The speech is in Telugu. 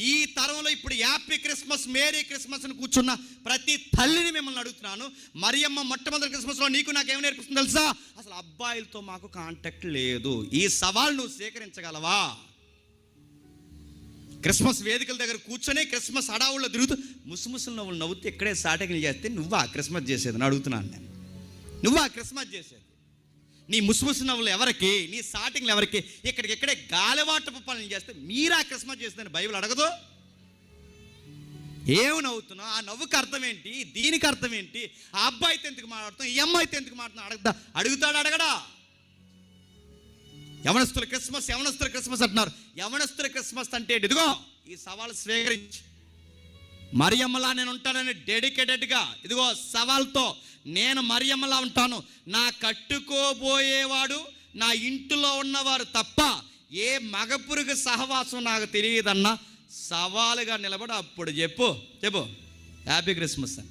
ఈ తరంలో ఇప్పుడు హ్యాపీ క్రిస్మస్, మేరీ క్రిస్మస్ అని కూర్చున్న ప్రతి తల్లిని మిమ్మల్ని అడుగుతున్నాను, మరియమ్మ మొట్టమొదటి క్రిస్మస్లో నీకు నాకేం నేర్పిస్తుంది తెలుసా? అసలు అబ్బాయిలతో మాకు కాంటాక్ట్ లేదు. ఈ సవాల్ నువ్వు స్వీకరించగలవా? క్రిస్మస్ వేదికల దగ్గర కూర్చొని క్రిస్మస్ హడావుల్లో తిరుగుతూ ముసుముసులు నవ్వులు నవ్వుతూ ఇక్కడే సాటకిలు చేస్తే నువ్వా క్రిస్మస్ చేసేది అని అడుగుతున్నాను నేను. నువ్వా క్రిస్మస్ చేసేది? నీ ముసుముసు నవ్వులు ఎవరికి, నీ సాటింగ్లు ఎవరికి? ఇక్కడికిక్కడే గాలివాటపు పనులు చేస్తే మీరా క్రిస్మస్ చేస్తుందని బైబిల్ అడగదు? ఏమి నవ్వుతున్నావు? ఆ నవ్వుకి అర్థం ఏంటి? దీనికి అర్థం ఏంటి? ఆ అబ్బాయితో ఎందుకు మాట్లాడుతాం, ఈ అమ్మాయితో ఎందుకు మాట్లాడుతాం? అడుగుతాడు అడగడా? యవనస్తుల క్రిస్మస్, యవనస్తుల క్రిస్మస్ అంటున్నారు. యవనస్తుల క్రిస్మస్ అంటే ఇదిగో ఈ సవాల్ స్వీకరించి, మరియమ్మలా నేను ఉంటానని డెడికేటెడ్గా ఇదిగో సవాల్తో నేను మరియమ్మలా ఉంటాను, నా కట్టుకోబోయేవాడు నా ఇంటిలో ఉన్నవారు తప్ప ఏ మగపురుగు సహవాసం నాకు తెలియదన్న సవాలుగా నిలబడి అప్పుడు చెప్పు హ్యాపీ క్రిస్మస్ అని.